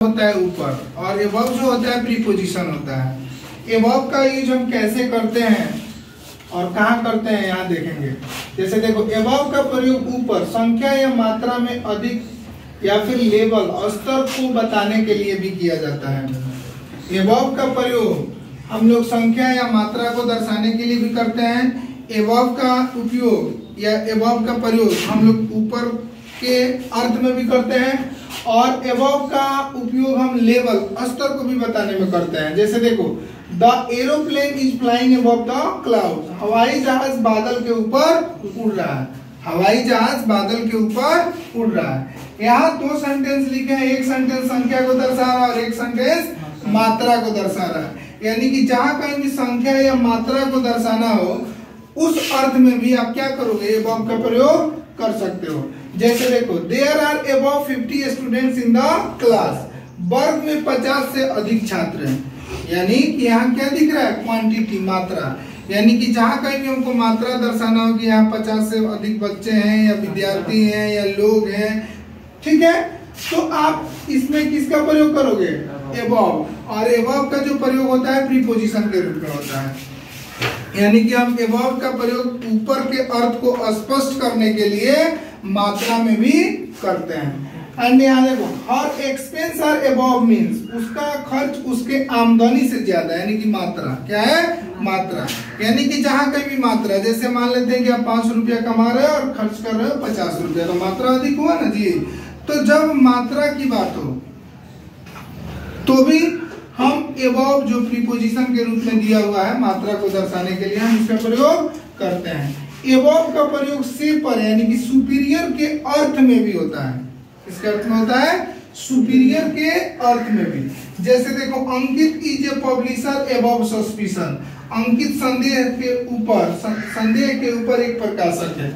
होता है ऊपर, और एबव जो होता है प्रीपोजिशन होता है। एबव का यूज हम कैसे करते हैं और कहाँ करते हैं यहाँ देखेंगे। जैसे देखो, एबव का प्रयोग ऊपर संख्या या मात्रा में अधिक या फिर लेवल स्तर को बताने के लिए भी किया जाता है। एबव का प्रयोग हम लोग संख्या या मात्रा को दर्शाने के लिए भी करते हैं। एबव का उपयोग या एबव का प्रयोग हम लोग ऊपर के अर्थ में भी करते हैं, और एबव का उपयोग हम लेवल स्तर को भी बताने में करते हैं। जैसे देखो, the aeroplane is flying above the cloud, हवाई जहाज बादल के ऊपर उड़ रहा है। हवाई जहाज बादल के ऊपर उड़ रहा है। यहाँ दो सेंटेंस लिखे हैं, एक सेंटेंस संख्या को दर्शा रहा है और एक सेंटेंस मात्रा को दर्शा रहा है। यानी कि जहां कहीं भी संख्या या मात्रा को दर्शाना हो उस अर्थ में भी आप क्या करोगे, एबव का प्रयोग कर सकते हो। जैसे देखो, there are above 50 students in the class, वर्ग में 50 से अधिक छात्र हैं। यानी कि यहाँ क्या दिख रहा है, क्वांटिटी, मात्रा। यानी कि जहाँ कहीं भी हमको मात्रा दर्शाना हो कि यहाँ 50 से अधिक बच्चे हैं या विद्यार्थी हैं या लोग हैं, ठीक है, तो आप इसमें किसका प्रयोग करोगे, एबव। और एबव का जो प्रयोग होता है प्रीपोजिशन के रूप में होता है। यानी कि हम एबव का प्रयोग ऊपर के अर्थ को स्पष्ट करने के लिए मात्रा में भी करते हैं। एंड यहाँ देखो, हर एक्सपेंस आर एबव मीन्स उसका खर्च उसके आमदनी से ज्यादा, यानी कि मात्रा क्या है, मात्रा। यानी कि जहाँ कहीं भी मात्रा, जैसे मान लेते हैं कि आप 500 रुपया कमा रहे हो और खर्च कर रहे हो 50 रुपया, तो मात्रा अधिक हुआ ना जी। तो जब मात्रा की बात हो तो भी हम एबव जो प्रीपोजिशन के रूप में दिया हुआ है मात्रा को दर्शाने के लिए हम इसका प्रयोग करते हैं। एबव का प्रयोग से पर यानी कि सुपीरियर के अर्थ में भी होता है। इसके अर्थ में होता है सुपीरियर के अर्थ में भी। जैसे देखो, Ankit is a publisher above suspicion, Ankit संदेह के ऊपर एक प्रकाशक है।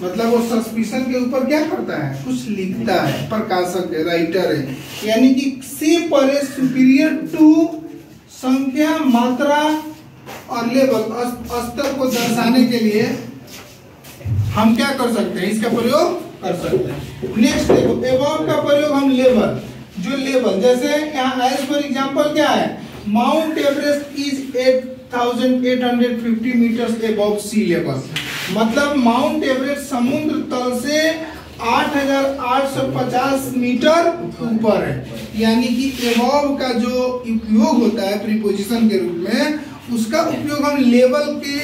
मतलब वो सस्पिशन के ऊपर क्या करता है, कुछ लिखता है, प्रकाशक है, राइटर है। यानी कि से पर सुपीरियर टू संख्या, मात्रा और लेवल स्तर को दर्शाने के लिए हम क्या कर सकते हैं, इसका प्रयोग कर सकते हैं। नेक्स्ट देखो, एबव का प्रयोग हम लेवल, जो लेवल, जैसे यहाँ एज फॉर एग्जांपल क्या है, Mount Everest is 8,850 metres above sea level. मतलब माउंट एवरेस्ट समुद्र तल से 8,850 मीटर ऊपर है। यानी कि एबव का जो उपयोग होता है प्रीपोजिशन के रूप में, उसका उपयोग हम लेवल के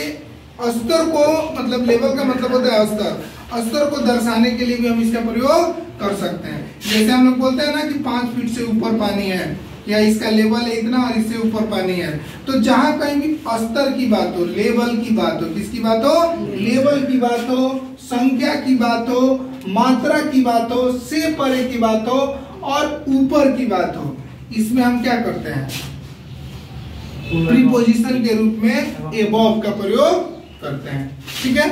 स्तर को, मतलब लेवल का मतलब होता है स्तर, स्तर को दर्शाने के लिए भी हम इसका प्रयोग कर सकते हैं। जैसे हम लोग बोलते हैं ना कि 5 फीट से ऊपर पानी है, या इसका लेवल है इतना और इससे ऊपर पानी है। तो जहां कहीं भी स्तर की बात हो, लेवल की बात हो, किसकी बात हो, लेवल की बात हो, संख्या की बात हो, मात्रा की बात हो, से परे की बात हो और ऊपर की बात हो, इसमें हम क्या करते हैं, प्रीपोजिशन के रूप में एबव का प्रयोग करते हैं। ठीक है।